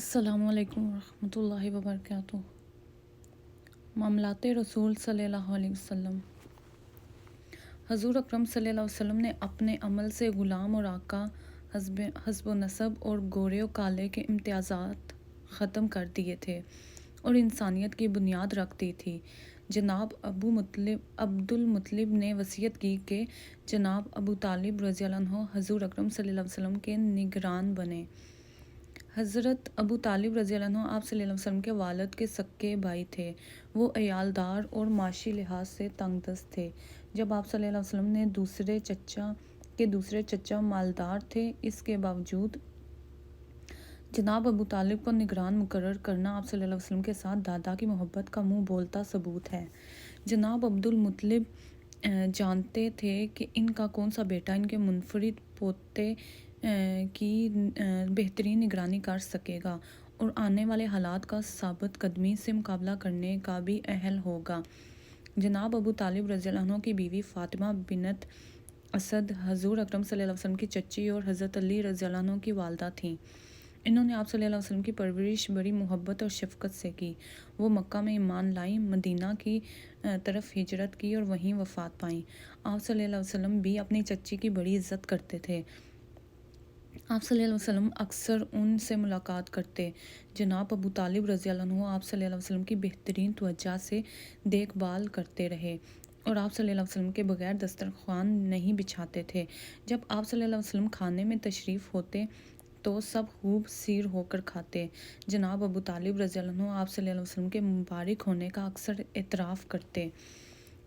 السلام علیکم ورحمۃ اللہ وبرکاتہ۔ معاملات رسول صلی اللہ علیہ وسلم۔ حضور اکرم صلی اللہ علیہ وسلم نے اپنے عمل سے غلام اور آقا، حسب و نسب اور گورے و کالے کے امتیازات ختم کر دیے تھے اور انسانیت کی بنیاد رکھ دی تھی۔ جناب عبد المطلب نے وصیت کی کہ جناب ابو طالب رضی اللہ عنہ حضور اکرم صلی اللہ علیہ وسلم کے نگران بنے۔ حضرت ابو طالب رضی اللہ عنہ آپ صلی اللہ علیہ وسلم کے والد کے سکے بھائی تھے۔ وہ عیالدار اور معاشی لحاظ سے تنگ دست تھے۔ جب آپ صلی اللہ علیہ وسلم نے دوسرے چچا مالدار تھے، اس کے باوجود جناب ابو طالب کو نگران مقرر کرنا آپ صلی اللہ علیہ وسلم کے ساتھ دادا کی محبت کا منہ بولتا ثبوت ہے۔ جناب عبد المطلب جانتے تھے کہ ان کا کون سا بیٹا ان کے منفرد پوتے کی بہترین نگرانی کر سکے گا اور آنے والے حالات کا ثابت قدمی سے مقابلہ کرنے کا بھی اہل ہوگا۔ جناب ابو طالب رضی اللہ عنہ کی بیوی فاطمہ بنت اسد حضور اکرم صلی اللہ علیہ وسلم کی چچی اور حضرت علی رضی اللہ عنہ کی والدہ تھیں۔ انہوں نے آپ صلی اللہ علیہ وسلم کی پرورش بڑی محبت اور شفقت سے کی۔ وہ مکہ میں ایمان لائیں، مدینہ کی طرف ہجرت کی اور وہیں وفات پائیں۔ آپ صلی اللہ علیہ وسلم بھی اپنی چچی کی بڑی عزت کرتے تھے۔ آپ صلی اللہ علیہ وسلم اکثر ان سے ملاقات کرتے۔ جناب ابو طالب رضی اللہ عنہ آپ صلی اللہ علیہ وسلم کی بہترین توجہ سے دیکھ بھال کرتے رہے اور آپ صلی اللہ علیہ وسلم کے بغیر دسترخوان نہیں بچھاتے تھے۔ جب آپ صلی اللہ علیہ وسلم کھانے میں تشریف ہوتے تو سب خوب سیر ہو کر کھاتے۔ جناب ابو طالب رضی اللہ عنہ آپ صلی اللہ علیہ وسلم کے مبارک ہونے کا اکثر اعتراف کرتے۔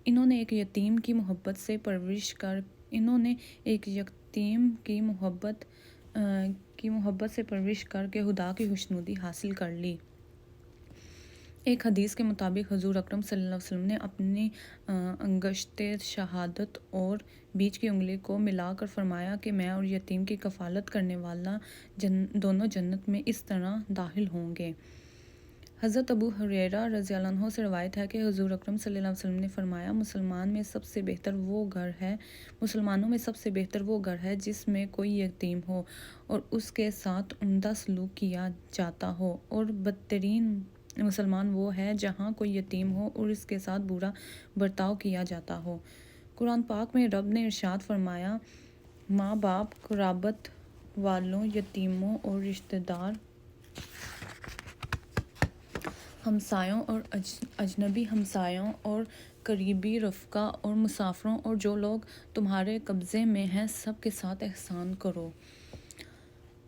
انہوں نے ایک یتیم کی محبت سے پرورش کر کے خدا کی خوشنودی حاصل کر لی۔ ایک حدیث کے مطابق حضور اکرم صلی اللہ علیہ وسلم نے اپنی انگشت شہادت اور بیچ کی انگلی کو ملا کر فرمایا کہ میں اور یتیم کی کفالت کرنے والا دونوں جنت میں اس طرح داخل ہوں گے۔ حضرت ابو ہریرہ رضی اللہ عنہ سے روایت ہے کہ حضور اکرم صلی اللہ علیہ وسلم نے فرمایا، مسلمانوں میں سب سے بہتر وہ گھر ہے جس میں کوئی یتیم ہو اور اس کے ساتھ عمدہ سلوک کیا جاتا ہو، اور بدترین مسلمان وہ ہے جہاں کوئی یتیم ہو اور اس کے ساتھ برا برتاؤ کیا جاتا ہو۔ قرآن پاک میں رب نے ارشاد فرمایا، ماں باپ، قرابت والوں، یتیموں اور رشتہ دار، ہمسایوں اور اجنبی ہمسایوں اور قریبی رفقا اور مسافروں اور جو لوگ تمہارے قبضے میں ہیں سب کے ساتھ احسان کرو۔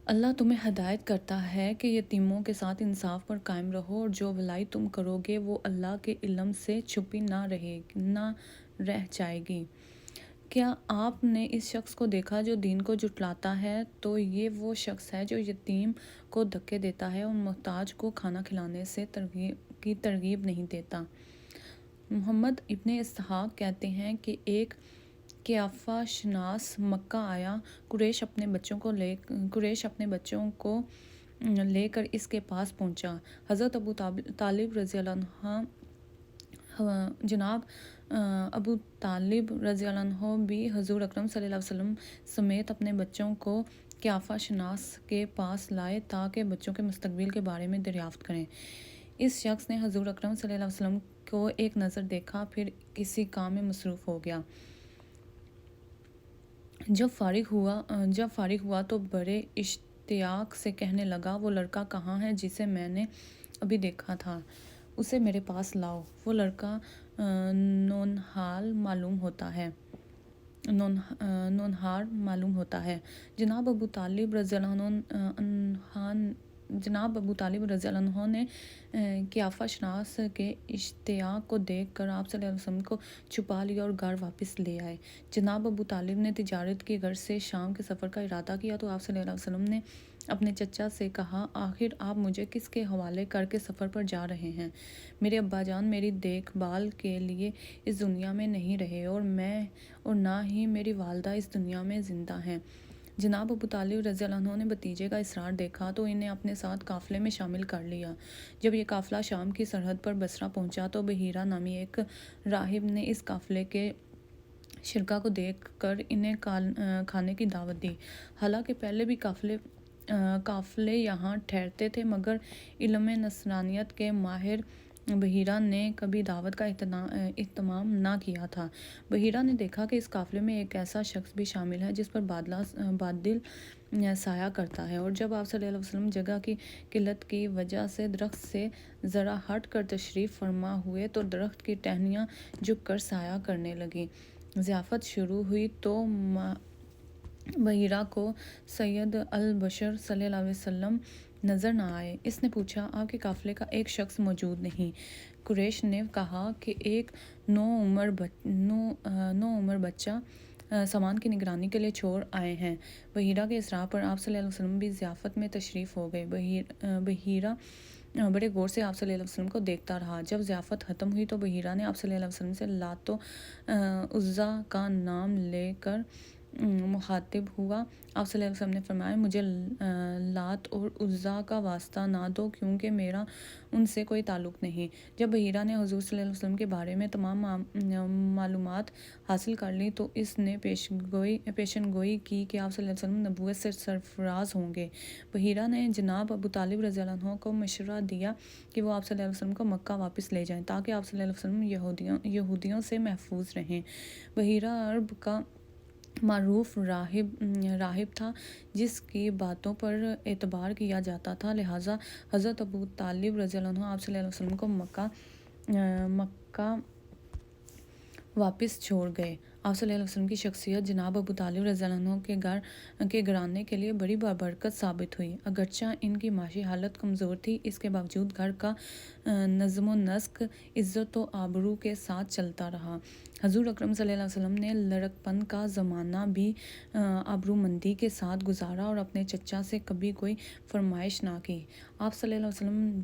اللہ تمہیں ہدایت کرتا ہے کہ یتیموں کے ساتھ انصاف پر قائم رہو اور جو بھلائی تم کرو گے وہ اللہ کے علم سے چھپی نہ رہ جائے گی۔ کیا آپ نے اس شخص کو دیکھا جو دین کو جھٹلاتا ہے؟ تو یہ وہ شخص ہے جو یتیم کو دھکے دیتا ہے اور محتاج کو کھانا کھلانے سے ترغیب نہیں دیتا۔ محمد ابن اسحاق کہتے ہیں کہ ایک قیافہ شناس مکہ آیا۔ قریش اپنے بچوں کو لے کر اس کے پاس پہنچا۔ حضرت ابو طالب رضی اللہ عنہ جناب ابو طالب رضی اللہ عنہ بھی حضور اکرم صلی اللہ علیہ وسلم سمیت اپنے بچوں کو قیافہ شناس کے پاس لائے تاکہ بچوں کے مستقبل کے بارے میں دریافت کریں۔ اس شخص نے حضور اکرم صلی اللہ علیہ وسلم کو ایک نظر دیکھا، پھر کسی کام میں مصروف ہو گیا۔ جب فارغ ہوا تو بڑے اشتیاق سے کہنے لگا، وہ لڑکا کہاں ہے جسے میں نے ابھی دیکھا تھا؟ اسے میرے پاس لاؤ۔ وہ لڑکا نونہار معلوم ہوتا ہے۔ جناب ابو طالب رضی اللہ عنہ نے قیافہ شناس کے اشتیاق کو دیکھ کر آپ صلی اللہ علیہ وسلم کو چھپا لیا اور گھر واپس لے آئے۔ جناب ابو طالب نے تجارت کی غرض سے شام کے سفر کا ارادہ کیا تو آپ صلی اللہ علیہ وسلم نے اپنے چچا سے کہا، آخر آپ مجھے کس کے حوالے کر کے سفر پر جا رہے ہیں؟ میرے ابا جان میری دیکھ بھال کے لیے اس دنیا میں نہیں رہے اور نہ ہی میری والدہ اس دنیا میں زندہ ہیں۔ جناب ابو طالب رضی اللہ عنہ نے بھتیجے کا اصرار دیکھا تو انہیں اپنے ساتھ قافلے میں شامل کر لیا۔ جب یہ قافلہ شام کی سرحد پر بصرہ پہنچا تو بحیرہ نامی ایک راہب نے اس قافلے کے شرکا کو دیکھ کر انہیں کھانے کی دعوت دی۔ حالانکہ پہلے بھی قافلے قافلے یہاں ٹھہرتے تھے، مگر علم نصرانیت کے ماہر بحیرہ نے کبھی دعوت کا اہتمام نہ کیا تھا۔ بحیرہ نے دیکھا کہ اس قافلے میں ایک ایسا شخص بھی شامل ہے جس پر بادل سایہ کرتا ہے، اور جب آپ صلی اللہ علیہ وسلم جگہ کی قلت کی وجہ سے درخت سے ذرا ہٹ کر تشریف فرما ہوئے تو درخت کی ٹہنیاں جھک کر سایہ کرنے لگیں۔ ضیافت شروع ہوئی تو بحیرہ کو سید البشر صلی اللہ علیہ وسلم نظر نہ آئے۔ اس نے پوچھا، آپ کے قافلے کا ایک شخص موجود نہیں؟ قریش نے کہا کہ ایک نوعمر بچہ سامان کی نگرانی کے لیے چھوڑ آئے ہیں۔ بحیرہ کے اصرار پر آپ صلی اللہ علیہ وسلم بھی ضیافت میں تشریف ہو گئے۔ بحیرہ بڑے غور سے آپ صلی اللہ علیہ وسلم کو دیکھتا رہا۔ جب ضیافت ختم ہوئی تو بحیرہ نے آپ صلی اللہ علیہ وسلم سے لات و عزیٰ کا نام لے کر مخاطب ہوا۔ آپ صلی اللہ علیہ وسلم نے فرمایا، مجھے لات اور عزیٰ کا واسطہ نہ دو، کیونکہ میرا ان سے کوئی تعلق نہیں۔ جب بحیرہ نے حضور صلی اللہ علیہ وسلم کے بارے میں تمام معلومات حاصل کر لی تو اس نے پیشن گوئی کی کہ آپ صلی اللہ علیہ وسلم نبوت سے سرفراز ہوں گے۔ بحیرہ نے جناب ابو طالب رضی اللہ عنہ کو مشورہ دیا کہ وہ آپ صلی اللہ علیہ وسلم کو مکہ واپس لے جائیں تاکہ آپ صلی اللہ علیہ وسلم یہودیوں سے محفوظ رہیں۔ بحیرہ عرب کا معروف راہب تھا جس کی باتوں پر اعتبار کیا جاتا تھا، لہٰذا حضرت ابو طالب رضی اللہ عنہ آپ صلی اللہ علیہ وسلم کو مکہ واپس چھوڑ گئے۔ آپ صلی اللہ علیہ وسلم کی شخصیت جناب ابو طالب رضی اللہ عنہ کے گھرانے کے لیے بڑی بابرکت ثابت ہوئی۔ اگرچہ ان کی معاشی حالت کمزور تھی، اس کے باوجود گھر کا نظم و نسق عزت و آبرو کے ساتھ چلتا رہا۔ حضور اکرم صلی اللہ علیہ وسلم نے لڑکپن کا زمانہ بھی آبرومندی کے ساتھ گزارا اور اپنے چچا سے کبھی کوئی فرمائش نہ کی۔ آپ صلی اللہ علیہ وسلم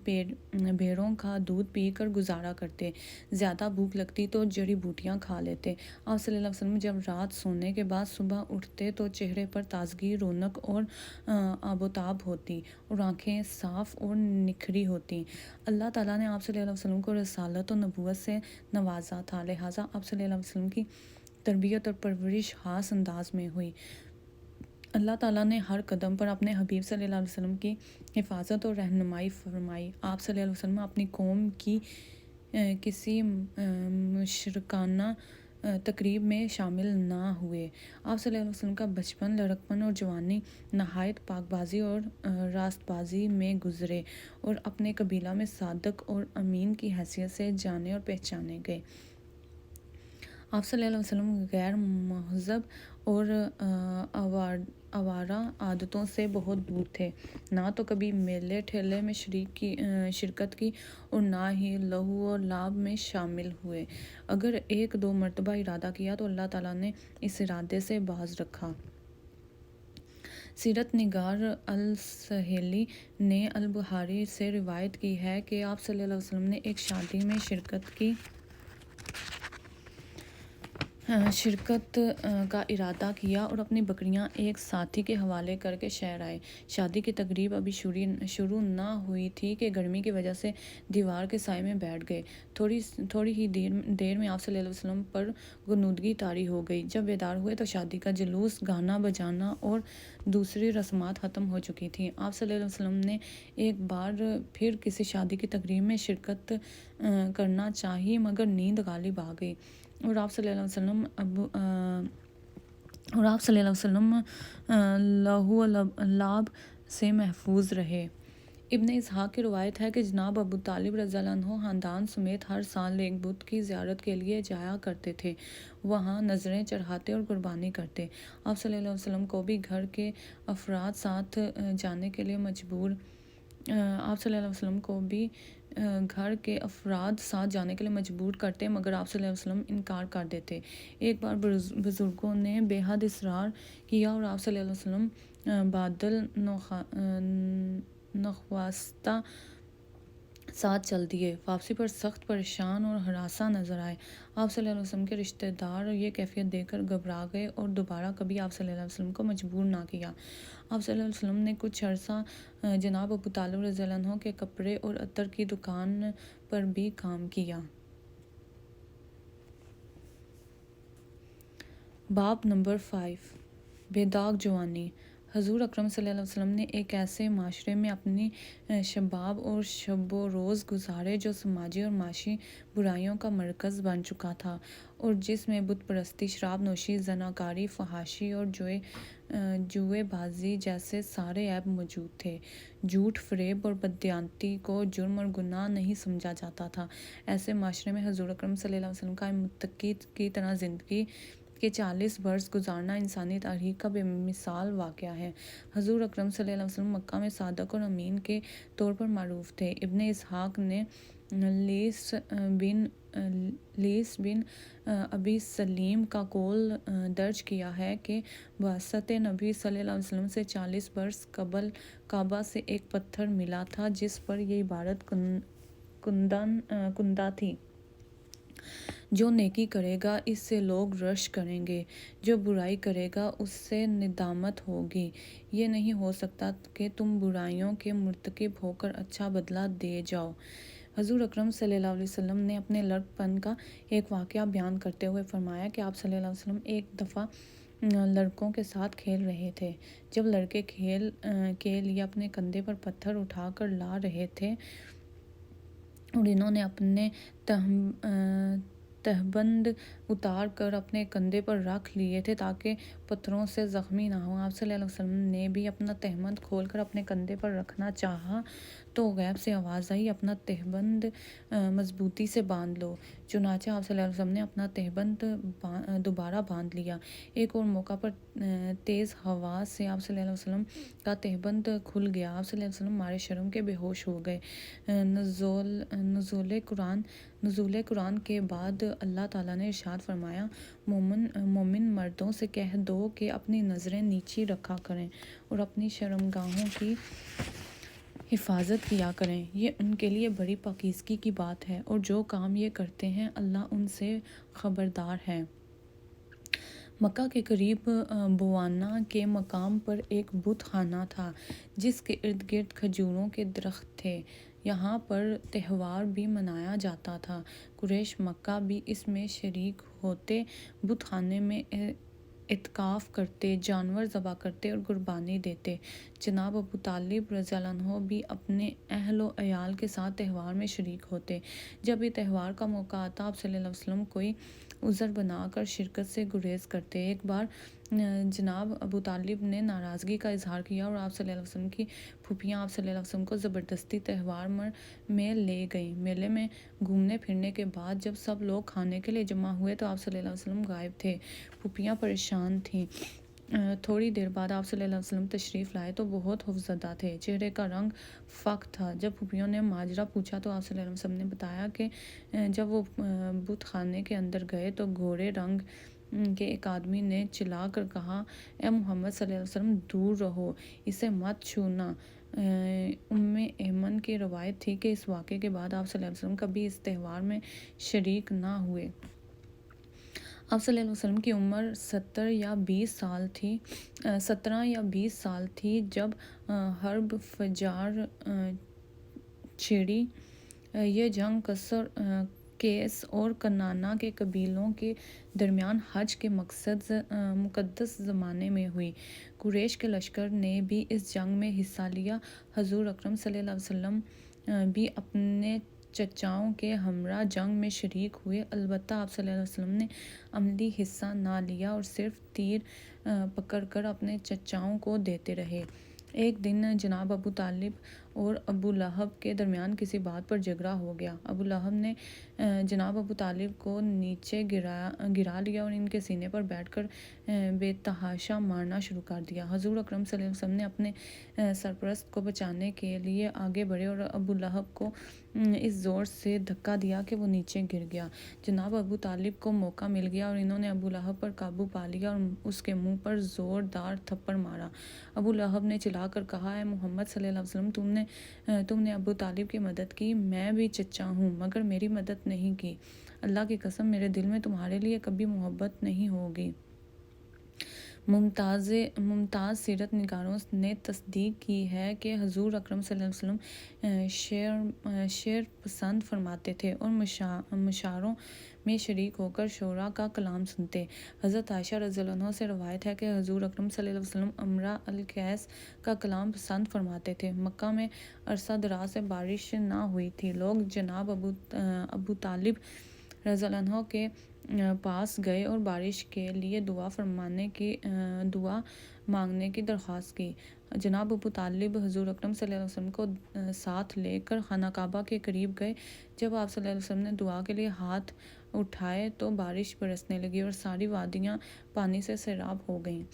بھیڑوں کا دودھ پی کر گزارا کرتے، زیادہ بھوک لگتی تو جڑی بوٹیاں کھا لیتے۔ آپ صلی اللہ علیہ وسلم جب رات سونے کے بعد صبح اٹھتے تو چہرے پر تازگی، رونق اور آبوتاب ہوتی اور آنکھیں صاف اور نکھری ہوتی۔ اللہ تعالیٰ نے آپ صلی اللہ علیہ وسلم کو رسالت و نبوت سے نوازا تھا، لہٰذا آپ صلی اللہ علیہ وسلم کی تربیت اور پرورش خاص انداز میں ہوئی۔ اللہ تعالیٰ نے ہر قدم پر اپنے حبیب صلی اللہ علیہ وسلم کی حفاظت اور رہنمائی فرمائی۔ آپ صلی اللہ علیہ وسلم اپنی قوم کی کسی مشرکانہ تقریب میں شامل نہ ہوئے۔ آپ صلی اللہ علیہ وسلم کا بچپن، لڑکپن اور جوانی نہایت پاک بازی اور راست بازی میں گزرے اور اپنے قبیلہ میں صادق اور امین کی حیثیت سے جانے اور پہچانے گئے۔ آپ صلی اللہ علیہ وسلم غیر مہذب اور آوارہ عادتوں سے بہت دور تھے، نہ تو کبھی میلے ٹھیلے میں شرکت کی اور نہ ہی لہو و لعب میں شامل ہوئے۔ اگر ایک دو مرتبہ ارادہ کیا تو اللہ تعالیٰ نے اس ارادے سے باز رکھا۔ سیرت نگار السہیلی نے البخاری سے روایت کی ہے کہ آپ صلی اللہ علیہ وسلم نے ایک شادی میں شرکت کا ارادہ کیا اور اپنی بکریاں ایک ساتھی کے حوالے کر کے شہر آئے۔ شادی کی تقریب ابھی شروع نہ ہوئی تھی کہ گرمی کی وجہ سے دیوار کے سائے میں بیٹھ گئے۔ تھوڑی ہی دیر میں آپ صلی اللہ علیہ وسلم پر غنودگی طاری ہو گئی۔ جب بیدار ہوئے تو شادی کا جلوس، گانا بجانا اور دوسری رسومات ختم ہو چکی تھیں۔ آپ صلی اللہ علیہ وسلم نے ایک بار پھر کسی شادی کی تقریب میں شرکت کرنا چاہی، مگر نیند غالب آ گئی اور آپ صلی اللہ علیہ وسلم لہو و لعب سے محفوظ رہے۔ ابن اسحاق کی روایت ہے کہ جناب ابو طالب رضی اللہ عنہ خاندان سمیت ہر سال ایک بت کی زیارت کے لیے جایا کرتے تھے، وہاں نذریں چڑھاتے اور قربانی کرتے۔ آپ صلی اللہ علیہ وسلم کو بھی گھر کے افراد ساتھ جانے کے لیے مجبور کرتے، مگر آپ صلی اللہ علیہ وسلم انکار کر دیتے۔ ایک بار بزرگوں نے بے حد اصرار کیا اور آپ صلی اللہ علیہ وسلم بادل نخواستہ ساتھ چل دیے۔ واپسی پر سخت پریشان اور ہراساں نظر آئے۔ آپ صلی اللہ علیہ وسلم کے رشتہ دار یہ کیفیت دیکھ کر گھبرا گئے اور دوبارہ کبھی آپ صلی اللہ علیہ وسلم کو مجبور نہ کیا۔ آپ صلی اللہ علیہ وسلم نے کچھ عرصہ جناب ابو طالب رضی اللہ عنہ کے کپڑے اور عطر کی دکان پر بھی کام کیا۔ باب نمبر 5 بے داغ جوانی۔ حضور اکرم صلی اللہ علیہ وسلم نے ایک ایسے معاشرے میں اپنی شباب اور شب و روز گزارے جو سماجی اور معاشی برائیوں کا مرکز بن چکا تھا اور جس میں بت پرستی، شراب نوشی، زناکاری، فحاشی اور جوئے بازی جیسے سارے عیب موجود تھے۔ جھوٹ، فریب اور بددیانتی کو جرم اور گناہ نہیں سمجھا جاتا تھا۔ ایسے معاشرے میں حضور اکرم صلی اللہ علیہ وسلم کا متقی کی طرح زندگی کے 40 برس گزارنا انسانی تاریخ کا بے مثال واقعہ ہے۔ حضور اکرم صلی اللہ علیہ وسلم مکہ میں صادق اور امین کے طور پر معروف تھے۔ ابن اسحاق نے لیس بن ابی سلیم کا قول درج کیا ہے کہ بعثت نبی صلی اللہ علیہ وسلم سے 40 برس قبل کعبہ سے ایک پتھر ملا تھا جس پر یہ عبارت کندہ تھی: جو نیکی کرے گا اس سے لوگ رشک کریں گے، جو برائی کرے گا اس سے ندامت ہوگی۔ یہ نہیں ہو سکتا کہ تم برائیوں کے مرتکب ہو کر اچھا بدلہ دے جاؤ۔ حضور اکرم صلی اللہ علیہ وسلم نے اپنے لڑک پن کا ایک واقعہ بیان کرتے ہوئے فرمایا کہ آپ صلی اللہ علیہ وسلم ایک دفعہ لڑکوں کے ساتھ کھیل رہے تھے۔ جب لڑکے کھیل کے لیے اپنے کندھے پر پتھر اٹھا کر لا رہے تھے اور انہوں نے اپنے تہبند اتار کر اپنے کندھے پر رکھ لیے تھے تاکہ پتھروں سے زخمی نہ ہوں، آپ صلی اللہ علیہ وسلم نے بھی اپنا تہبند کھول کر اپنے کندھے پر رکھنا چاہا تو غیب سے آواز آئی: اپنا تہبند مضبوطی سے باندھ لو۔ چنانچہ آپ صلی اللہ علیہ وسلم نے اپنا تہبند دوبارہ باندھ لیا۔ ایک اور موقع پر تیز ہوا سے آپ صلی اللہ علیہ وسلم کا تہبند کھل گیا۔ آپ صلی اللہ علیہ وسلم مارے شرم کے بے ہوش ہو گئے۔ نزول قرآن کے بعد اللہ تعالیٰ نے ارشاد فرمایا: مومن مردوں سے کہہ دو کہ اپنی نظریں نیچی رکھا کریں اور اپنی شرمگاہوں کی حفاظت کیا کریں، یہ ان کے لیے بڑی پاکیزگی کی بات ہے، اور جو کام یہ کرتے ہیں اللہ ان سے خبردار ہے۔ مکہ کے قریب بوانا کے مقام پر ایک بت خانہ تھا جس کے ارد گرد کھجوروں کے درخت تھے۔ یہاں پر تہوار بھی منایا جاتا تھا۔ قریش مکہ بھی اس میں شریک ہوتے، بت خانے میں اعتکاف کرتے، جانور ذبح کرتے اور قربانی دیتے۔ جناب ابو طالب رضی اللہ عنہ بھی اپنے اہل و عیال کے ساتھ تہوار میں شریک ہوتے۔ جب بھی تہوار کا موقع آتا، آپ صلی اللہ علیہ وسلم کوئی عذر بنا کر شرکت سے گریز کرتے۔ ایک بار جناب ابو طالب نے ناراضگی کا اظہار کیا اور آپ صلی اللہ علیہ وسلم کی پھوپھیاں آپ صلی اللہ علیہ وسلم کو زبردستی تہوار میں لے گئیں۔ میلے میں گھومنے پھرنے کے بعد جب سب لوگ کھانے کے لیے جمع ہوئے تو آپ صلی اللہ علیہ وسلم غائب تھے۔ پھوپھیاں پریشان تھیں۔ تھوڑی دیر بعد آپ صلی اللہ علیہ وسلم تشریف لائے تو بہت خوفزدہ تھے، چہرے کا رنگ فاقہ تھا۔ جب پھوپھیوں نے ماجرا پوچھا تو آپ صلی اللہ علیہ وسلم نے بتایا کہ جب وہ بت خانے کے اندر گئے تو گورے رنگ کے ایک آدمی نے چلا کر کہا: اے محمد صلی اللہ علیہ وسلم، دور رہو، اسے مت چھونا۔ ایمن کی روایت تھی کہ اس واقعے کے بعد آپ صلی اللہ علیہ وسلم کبھی اس تہوار میں شریک نہ ہوئے۔ آپ صلی اللہ علیہ وسلم کی عمر 17 یا 20 سال تھی جب حرب فجار چھڑی۔ یہ جنگ کسر، کیس اور کنانا کے قبیلوں کے درمیان حج کے مقدس زمانے میں ہوئی۔ قریش کے لشکر نے بھی اس جنگ میں حصہ لیا۔ حضور اکرم صلی اللہ علیہ وسلم بھی اپنے چچاؤں کے ہمراہ جنگ میں شریک ہوئے، البتہ آپ صلی اللہ علیہ وسلم نے عملی حصہ نہ لیا اور صرف تیر پکڑ کر اپنے چچاؤں کو دیتے رہے۔ ایک دن جناب ابو طالب اور ابو لہب کے درمیان کسی بات پر جھگڑا ہو گیا۔ ابو لہب نے جناب ابو طالب کو نیچے گرا لیا اور ان کے سینے پر بیٹھ کر بے تحاشا مارنا شروع کر دیا۔ حضور اکرم صلی اللہ علیہ وسلم نے اپنے سرپرست کو بچانے کے لیے آگے بڑھے اور ابو لہب کو اس زور سے دھکا دیا کہ وہ نیچے گر گیا۔ جناب ابو طالب کو موقع مل گیا اور انہوں نے ابو لہب پر قابو پا لیا اور اس کے منہ پر زوردار تھپڑ مارا۔ ابو لہب نے چلا کر کہا: اے محمد صلی اللہ علیہ وسلم، تم نے ابو طالب کی مدد کی، میں بھی چچا ہوں مگر میری مدد نہیں کی۔ اللہ کی قسم، میرے دل میں تمہارے لیے کبھی محبت نہیں ہوگی۔ ممتاز سیرت نگاروں نے تصدیق کی ہے کہ حضور اکرم صلی اللہ علیہ وسلم شعر پسند فرماتے تھے اور مشاعروں میں شریک ہو کر شعراء کا کلام سنتے۔ حضرت عائشہ رضی اللہ عنہا سے روایت ہے کہ حضور اکرم صلی اللہ علیہ وسلم امرا القیس کا کلام پسند فرماتے تھے۔ مکہ میں عرصہ دراز سے بارش نہ ہوئی تھی۔ لوگ جناب ابو طالب رضی اللہ عنہ کے پاس گئے اور بارش کے لیے دعا مانگنے کی درخواست کی۔ جناب ابو طالب حضور اکرم صلی اللہ علیہ وسلم کو ساتھ لے کر خانہ کعبہ کے قریب گئے۔ جب آپ صلی اللہ علیہ وسلم نے دعا کے لیے ہاتھ اٹھائے تو بارش برسنے لگی اور ساری وادیاں پانی سے سیراب ہو گئیں۔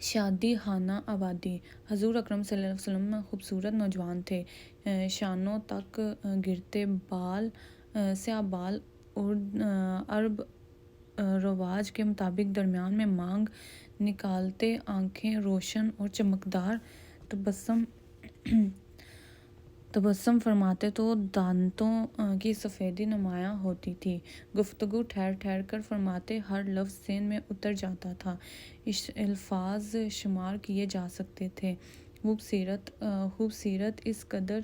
شادی خانہ آبادی۔ حضور اکرم صلی اللہ علیہ وسلم خوبصورت نوجوان تھے۔ شانوں تک گرتے بال، سیاہ بال اور عرب رواج کے مطابق درمیان میں مانگ نکالتے، آنکھیں روشن اور چمکدار تبسم فرماتے تو دانتوں کی سفیدی نمایاں ہوتی تھی۔ گفتگو ٹھہر ٹھہر کر فرماتے، ہر لفظ ذہن میں اتر جاتا تھا، الفاظ شمار کیے جا سکتے تھے۔ خوبصیرت اس قدر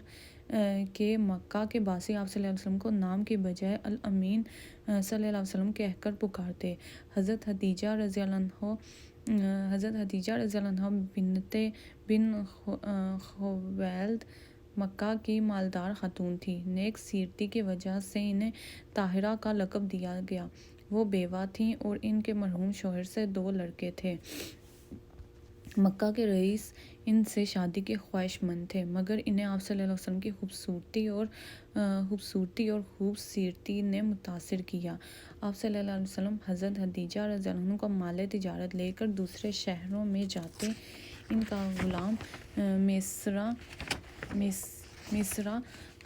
کہ مکہ کے باسی آپ صلی اللہ علیہ وسلم کو نام کی بجائے الامین صلی اللہ علیہ وسلم کہہ کر پکارتے۔ حضرت خدیجہ رضی اللہ عنہا بن خویلد مکہ کی مالدار خاتون تھی۔ نیک سیرتی کی وجہ سے انہیں طاہرہ کا لقب دیا گیا۔ وہ بیوہ تھیں اور ان کے مرحوم شوہر سے 2 لڑکے تھے۔ مکہ کے رئیس ان سے شادی کے خواہش مند تھے، مگر انہیں آپ صلی اللہ علیہ وسلم کی خوبصورتی اور خوب سیرتی نے متاثر کیا۔ آپ صلی اللہ علیہ وسلم حضرت خدیجہ رضی اللہ عنہ کا مال تجارت لے کر دوسرے شہروں میں جاتے۔ ان کا غلام میسرہ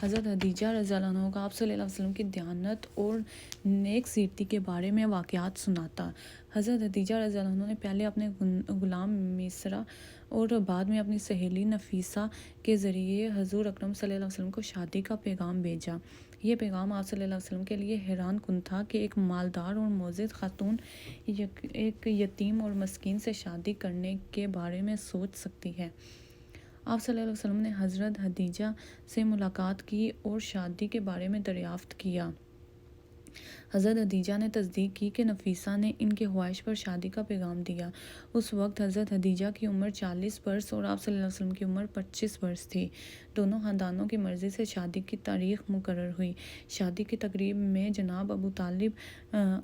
حضرت خدیجہ رضی اللہ عنہ کا آپ صلی اللہ علیہ وسلم کی دیانت اور نیک سیرتی کے بارے میں واقعات سناتا۔ حضرت خدیجہ رضی اللہ عنہ نے پہلے اپنے غلام میسرہ اور بعد میں اپنی سہیلی نفیسہ کے ذریعے حضور اکرم صلی اللہ علیہ وسلم کو شادی کا پیغام بھیجا۔ یہ پیغام آپ صلی اللہ علیہ وسلم کے لیے حیران کن تھا کہ ایک مالدار اور معزز خاتون ایک یتیم اور مسکین سے شادی کرنے کے بارے میں سوچ سکتی ہے۔ آپ صلی اللہ علیہ وسلم نے حضرت خدیجہ سے ملاقات کی اور شادی کے بارے میں دریافت کیا۔ حضرت خدیجہ نے تصدیق کی کہ نفیسہ نے ان کی خواہش پر شادی کا پیغام دیا۔ اس وقت حضرت خدیجہ کی عمر 40 برس اور آپ صلی اللہ علیہ وسلم کی عمر 25 برس تھی۔ دونوں خاندانوں کی مرضی سے شادی کی تاریخ مقرر ہوئی۔ شادی کی تقریب میں جناب ابو طالب،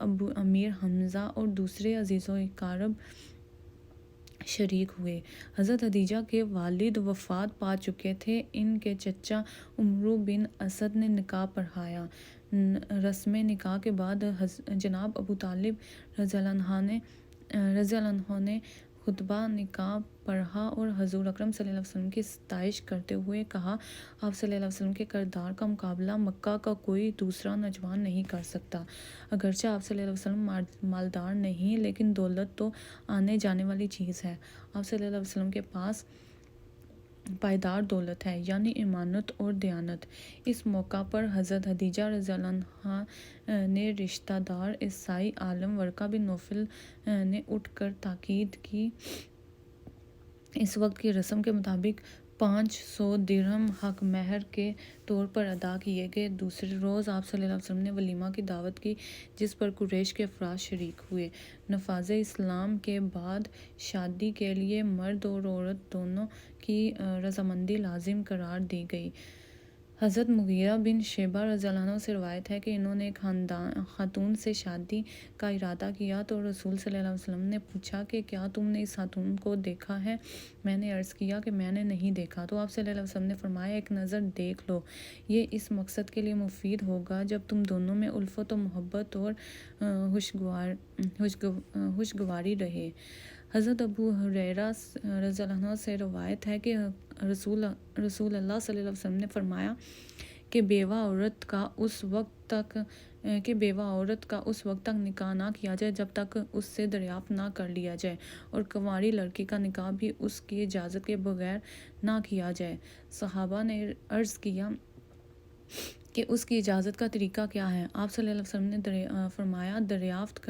ابو امیر حمزہ اور دوسرے عزیز و اقارب شریک ہوئے۔ حضرت خدیجہ کے والد وفات پا چکے تھے۔ ان کے چچا عمرو بن اسد نے نکاح پڑھایا۔ رسم نکاح کے بعد جناب ابو طالب رضی اللہ عنہ نے خطبہ نکاح پڑھا اور حضور اکرم صلی اللہ علیہ وسلم کی ستائش کرتے ہوئے کہا، آپ صلی اللہ علیہ وسلم کے کردار کا مقابلہ مکہ کا کوئی دوسرا نوجوان نہیں کر سکتا۔ اگرچہ آپ صلی اللہ علیہ وسلم مالدار نہیں، لیکن دولت تو آنے جانے والی چیز ہے۔ آپ صلی اللہ علیہ وسلم کے پاس پائیدار دولت ہے، یعنی ایمانت اور دیانت۔ اس موقع پر حضرت خدیجہ رضی اللہ عنہا نے رشتہ دار عیسائی عالم ورقہ بن نوفل نے اٹھ کر تاکید کی۔ اس وقت کی رسم کے مطابق 500 درہم حق مہر کے طور پر ادا کیے گئے۔ دوسرے روز آپ صلی اللہ علیہ وسلم نے ولیمہ کی دعوت کی، جس پر قریش کے افراد شریک ہوئے۔ نفاذ اسلام کے بعد شادی کے لیے مرد اور عورت دونوں کی رضامندی لازم قرار دی گئی۔ حضرت مغیرہ بن شعبہ رضی اللہ عنہ سے روایت ہے کہ انہوں نے ایک خاتون سے شادی کا ارادہ کیا تو رسول صلی اللہ علیہ وسلم نے پوچھا کہ کیا تم نے اس خاتون کو دیکھا ہے؟ میں نے عرض کیا کہ میں نے نہیں دیکھا، تو آپ صلی اللہ علیہ وسلم نے فرمایا، ایک نظر دیکھ لو، یہ اس مقصد کے لیے مفید ہوگا جب تم دونوں میں الفت و محبت اور خوشگواری رہے۔ حضرت ابو ہریرہ رضی اللہ عنہ سے روایت ہے کہ رسول اللہ صلی اللہ علیہ وسلم نے فرمایا کہ بیوہ عورت کا اس وقت تک نکاح نہ کیا جائے جب تک اس سے دریافت نہ کر لیا جائے، اور کنواری لڑکی کا نکاح بھی اس کی اجازت کے بغیر نہ کیا جائے۔ صحابہ نے عرض کیا کہ اس کی اجازت کا طریقہ کیا ہے۔ آپ صلی اللہ علیہ وسلم نے فرمایا دریافت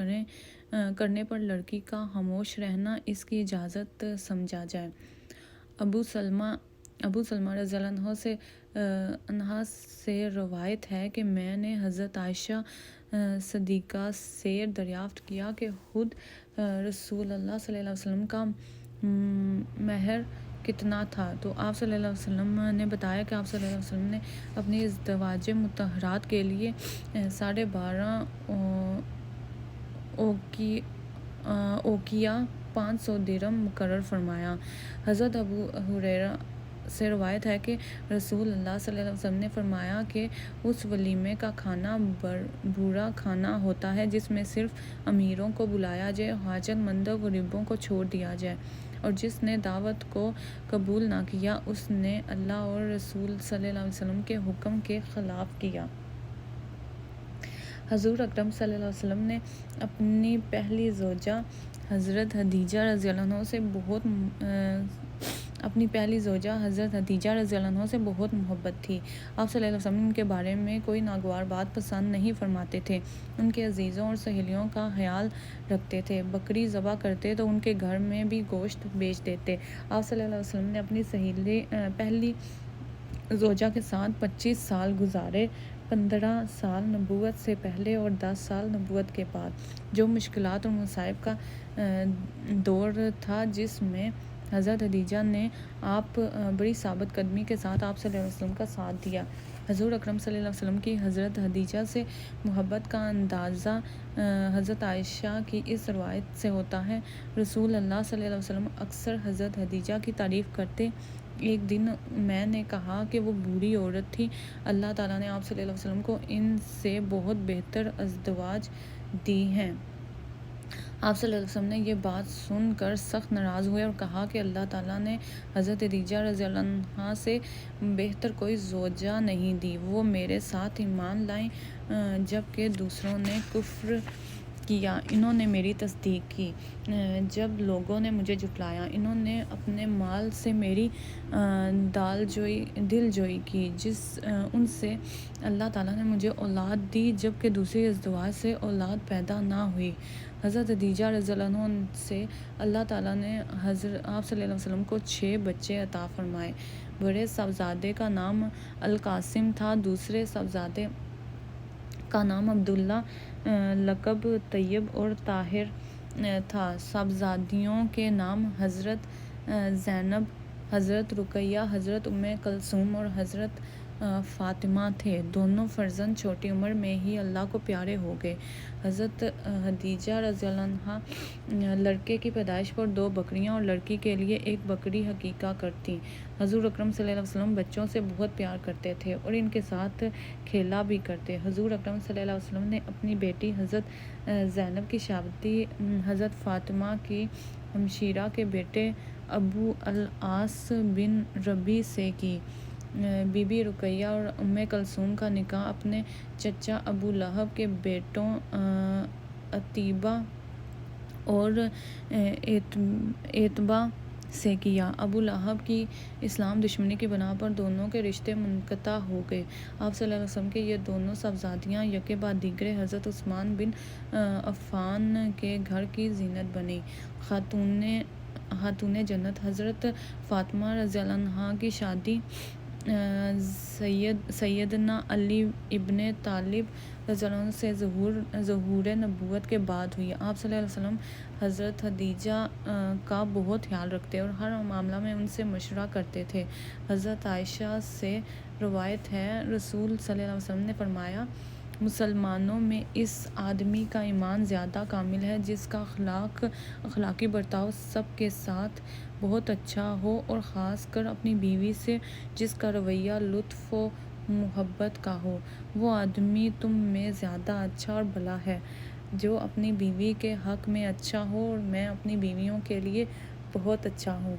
کرنے پر لڑکی کا خاموش رہنا اس کی اجازت سمجھا جائے۔ ابو سلمہ رضی اللہ عنہ سے روایت ہے کہ میں نے حضرت عائشہ صدیقہ سے دریافت کیا کہ خود رسول اللہ صلی اللہ علیہ وسلم کا مہر کتنا تھا، تو آپ صلی اللہ علیہ وسلم نے بتایا کہ آپ صلی اللہ علیہ وسلم نے اپنی ازدواج مطہرات کے لیے 12.5 اوقیہ 500 درہم مقرر فرمایا۔ حضرت ابو ہریرہ سے روایت ہے کہ رسول اللہ صلی اللہ علیہ وسلم نے فرمایا کہ اس ولیمے کا کھانا برا کھانا ہوتا ہے جس میں صرف امیروں کو بلایا جائے، حاجت مندوں غریبوں کو چھوڑ دیا جائے، اور جس نے دعوت کو قبول نہ کیا اس نے اللہ اور رسول صلی اللہ علیہ وسلم کے حکم کے خلاف کیا۔ حضور اکرم صلی اللہ علیہ وسلم نے اپنی پہلی زوجہ حضرت خدیجہ رضی اللہ عنہ سے بہت محبت تھی۔ آپ صلی اللہ علیہ وسلم ان کے بارے میں کوئی ناگوار بات پسند نہیں فرماتے تھے، ان کے عزیزوں اور سہیلیوں کا خیال رکھتے تھے، بکری ذبح کرتے تو ان کے گھر میں بھی گوشت بیچ دیتے۔ آپ صلی اللہ علیہ وسلم نے اپنی پہلی زوجہ کے ساتھ 25 سال گزارے، 15 سال نبوت سے پہلے اور 10 سال نبوت کے بعد، جو مشکلات اور مصائب کا دور تھا جس میں حضرت خدیجہ نے بڑی ثابت قدمی کے ساتھ آپ صلی اللہ علیہ وسلم کا ساتھ دیا۔ حضور اکرم صلی اللہ علیہ وسلم کی حضرت خدیجہ سے محبت کا اندازہ حضرت عائشہ کی اس روایت سے ہوتا ہے۔ رسول اللہ صلی اللہ علیہ وسلم اکثر حضرت خدیجہ کی تعریف کرتے۔ ایک دن میں نے کہا کہ وہ بوڑھی عورت تھی، اللہ تعالیٰ نے آپ صلی اللہ علیہ وسلم کو ان سے بہت بہتر ازدواج دی ہیں۔ آپ صلی اللہ علیہ وسلم نے یہ بات سن کر سخت ناراض ہوئے اور کہا کہ اللہ تعالیٰ نے حضرت خدیجہ رضی اللہ عنہا سے بہتر کوئی زوجہ نہیں دی۔ وہ میرے ساتھ ایمان لائیں جبکہ دوسروں نے کفر کیا، انہوں نے میری تصدیق کی جب لوگوں نے مجھے جھٹلایا، انہوں نے اپنے مال سے میری دل جوئی کی، ان سے اللہ تعالیٰ نے مجھے اولاد دی جبکہ دوسری ازدواج سے اولاد پیدا نہ ہوئی۔ حضرت خدیجہ رضی اللہ عنہ سے اللہ تعالیٰ نے آپ صلی اللہ علیہ وسلم کو 6 بچے عطا فرمائے۔ بڑے صاحبزادے کا نام القاسم تھا، دوسرے صاحبزادے کا نام عبداللہ، لقب طیب اور طاہر تھا۔ صاحبزادیوں کے نام حضرت زینب، حضرت رقیہ، حضرت ام کلثوم اور حضرت فاطمہ تھے۔ دونوں فرزند چھوٹی عمر میں ہی اللہ کو پیارے ہو گئے۔ حضرت خدیجہ رضی اللہ عنہا لڑکے کی پیدائش پر 2 بکریاں اور لڑکی کے لیے 1 بکری عقیقہ کرتیں۔ حضور اکرم صلی اللہ علیہ وسلم بچوں سے بہت پیار کرتے تھے اور ان کے ساتھ کھیلا بھی کرتے۔ حضور اکرم صلی اللہ علیہ وسلم نے اپنی بیٹی حضرت زینب کی شادی حضرت فاطمہ کی ہمشیرہ کے بیٹے ابو العاص بن ربیع سے کی۔ بی بی رقیہ اور ام کلثوم کا نکاح اپنے چچا ابو لہب کے بیٹوں عتیبہ اور عتبہ سے کیا۔ ابو لہب کی اسلام دشمنی کی بنا پر دونوں کے رشتے منقطع ہو گئے۔ آپ صلی اللہ علیہ وسلم کے یہ دونوں صاحبزادیاں یکے بعد دیگرے حضرت عثمان بن عفان کے گھر کی زینت بنیں۔ خاتون جنت حضرت فاطمہ رضی اللہ عنہا کی شادی سیدنا علی ابن طالب رضی اللہ عنہ سے ظہور نبوت کے بعد ہوئی۔ آپ صلی اللہ علیہ وسلم حضرت خدیجہ کا بہت خیال رکھتے اور ہر معاملہ میں ان سے مشورہ کرتے تھے۔ حضرت عائشہ سے روایت ہے رسول صلی اللہ علیہ وسلم نے فرمایا مسلمانوں میں اس آدمی کا ایمان زیادہ کامل ہے جس کا اخلاقی برتاؤ سب کے ساتھ بہت اچھا ہو اور خاص کر اپنی بیوی سے جس کا رویہ لطف و محبت کا ہو۔ وہ آدمی تم میں زیادہ اچھا اور بھلا ہے جو اپنی بیوی کے حق میں اچھا ہو اور میں اپنی بیویوں کے لیے بہت اچھا ہوں۔